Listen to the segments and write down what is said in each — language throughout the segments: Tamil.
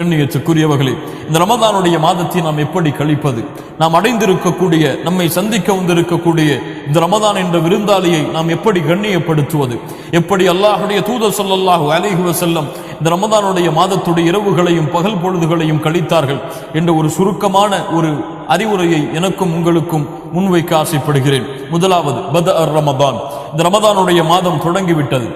கண்ணியத்துக்குரியவர்களே, இந்த ரமதானுடைய மாதத்தை நாம் எப்படி கழிப்பது? நாம் அடைந்திருக்கக்கூடிய, நம்மை சந்திக்க வந்திருக்கக்கூடிய இந்த ரமதான் என்ற விருந்தாளியை நாம் எப்படி கண்ணியப்படுத்துவது? எப்படி அல்லாஹுடைய தூதர் ஸல்லல்லாஹு அலைஹி வஸல்லம் இந்த ரமதானுடைய மாதத்துடைய இரவுகளையும் பகல் பொழுதுகளையும் கழித்தார்கள் என்ற ஒரு சுருக்கமான ஒரு அறிவுரையை எனக்கும் உங்களுக்கும் முன்வைக்க ஆசைப்படுகிறேன். முதலாவது, ரமதான். இந்த ரமதானுடைய மாதம் தொடங்கிவிட்டது.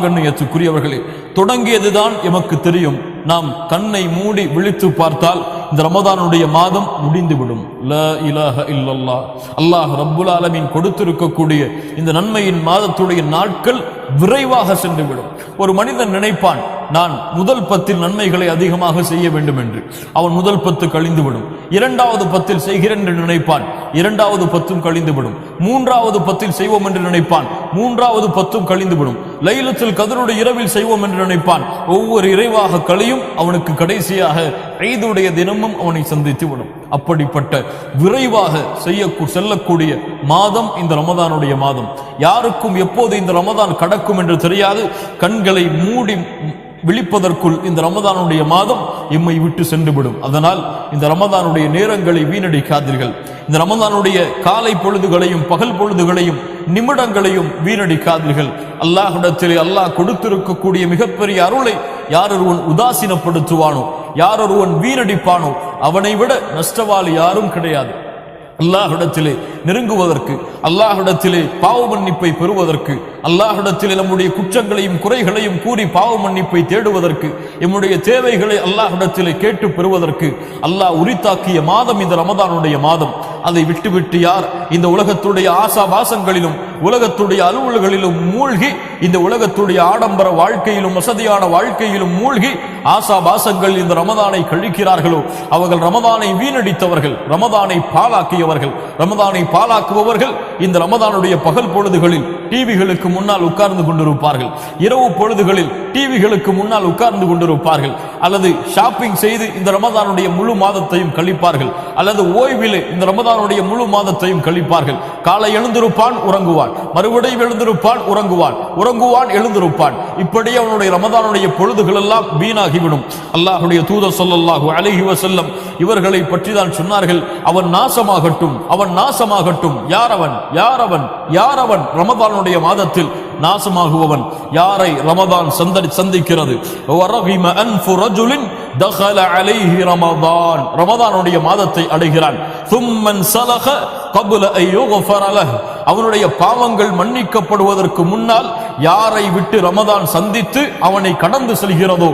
கண்ணியத்துக்குரியவர்களே, தொடங்கியதுதான் எமக்கு தெரியும். நாம் கண்ணை மூடி விழித்து பார்த்தால் இந்த ரமதானுடைய மாதம் முடிந்துவிடும். லா இலாஹ இல்லல்லாஹ். அல்லாஹ் ரப்புல் ஆலமீன் கொடுத்திருக்கக்கூடிய இந்த நன்மையின் மாதத்துடைய நாட்கள் விரைவாக சென்றுவிடும். ஒரு மனிதன் நினைப்பான், நான் முதல் 10 நன்மைகளை அதிகமாக செய்ய வேண்டும் என்று. அவன் முதல் 10 கழிந்துவிடும். இரண்டாவது 10 செய்கிறேன் என்று நினைப்பான், இரண்டாவது 10 கழிந்துவிடும். மூன்றாவது 10 செய்வோம் என்று நினைப்பான், மூன்றாவது 10 கழிந்துவிடும். லைலத்துல் கத்ருடைய இரவில் செய்வோம் என்று நினைப்பான். ஒவ்வொரு இறைவாக கழியும் அவனுக்கு கடைசியாக ஈதுடைய தினமும் அவனை சந்தித்து விடும். அப்படிப்பட்ட விரைவாக செல்லக்கூடிய மாதம் இந்த ரமதானுடைய மாதம். யாருக்கும் எப்போது இந்த ரமதான் கடக்கும் என்று தெரியாது. கண்களை மூடி விழிப்பதற்குள் இந்த ரமதானுடைய மாதம் எம்மை விட்டு சென்றுவிடும். அதனால் இந்த ரமதானுடைய நேரங்களை வீணடிக்காதீர்கள். இந்த ரமதானுடைய காலை பொழுதுகளையும் பகல் பொழுதுகளையும் நிமிடங்களையும் வீணடிக்காதீர்கள். அல்லாஹ்விடத்திலே அல்லாஹ் கொடுத்திருக்கக்கூடிய மிகப்பெரிய அருளை யார் ஒருவன் உதாசீனப்படுத்துவானோ, யார் ஒருவன் வீணடிப்பானோ, அவனை விட நஷ்டவாளி யாரும் கிடையாது. அல்லாஹ்விடத்திலே நெருங்குவதற்கு, அல்லாஹ்விடத்திலே பாவ மன்னிப்பை பெறுவதற்கு, அல்லாஹ்விடத்திலே நம்முடைய குற்றங்களையும் குறைகளையும் கூறி பாவ மன்னிப்பை தேடுவதற்கு, நம்முடைய தேவைகளை அல்லாஹ்விடத்திலே கேட்டு பெறுவதற்கு அல்லாஹ் உரித்தாக்கிய மாதம் இந்த ரமதானுடைய மாதம். அதை விட்டுவிட்டு யார் இந்த உலகத்துடைய ஆசாபாசங்களிலும் உலகத்துடைய அலுவல்களிலும் மூழ்கி, இந்த உலகத்துடைய ஆடம்பர வாழ்க்கையிலும் வசதியான வாழ்க்கையிலும் மூழ்கி ஆசாபாசங்கள் இந்த ரமதானை கழிக்கிறார்களோ, அவர்கள் ரமதானை வீணடித்தவர்கள், ரமதானை பாலாக்கியவர்கள். ரமதானை பாலாக்குபவர்கள் இந்த ரமதானுடைய பகல் பொழுதுகளில் டிவிகளுக்கு முன்னால் உட்கார்ந்து கொண்டிருப்பார்கள், இரவு பொழுதுகளில் டிவிகளுக்கு முன்னால் உட்கார்ந்து கொண்டிருப்பார்கள், அல்லது ஷாப்பிங் செய்து இந்த ரமதானுடைய முழு மாதத்தையும் கழிப்பார்கள், அல்லது ஓய்விலே இந்த ரமதானுடைய முழு மாதத்தையும் கழிப்பார்கள். காலை எழுந்திருப்பான், உறங்குவான், மறுபடியும் எழுந்திருப்பான், உறங்குவான், உறங்குவான், எழுந்திருப்பான். இப்படி அவனுடைய ரமதானுடைய பொழுதுகள் எல்லாம் வீணாகிவிடும். அல்லாஹுடைய தூதர் ஸல்லல்லாஹு அலைஹி வஸல்லம் இவர்களை பற்றி தான் சொன்னார்கள், அவன் நாசமாகட்டும், அவன் நாசமாகட்டும். யாரவன், யாரவன், யாரவன் ரமதானுடைய மாதத்தில் நாசமாகுவவன்? யாரை ரமதான் சந்திக்கிறது? ரமதானுடைய மாதத்தை அடைகிறான். அவனுடைய பாவங்கள் மன்னிக்கப்படுவதற்கு முன்னால் யாரை விட்டு ரமதான் சந்தித்து அவனை கடந்து செல்கிறதோ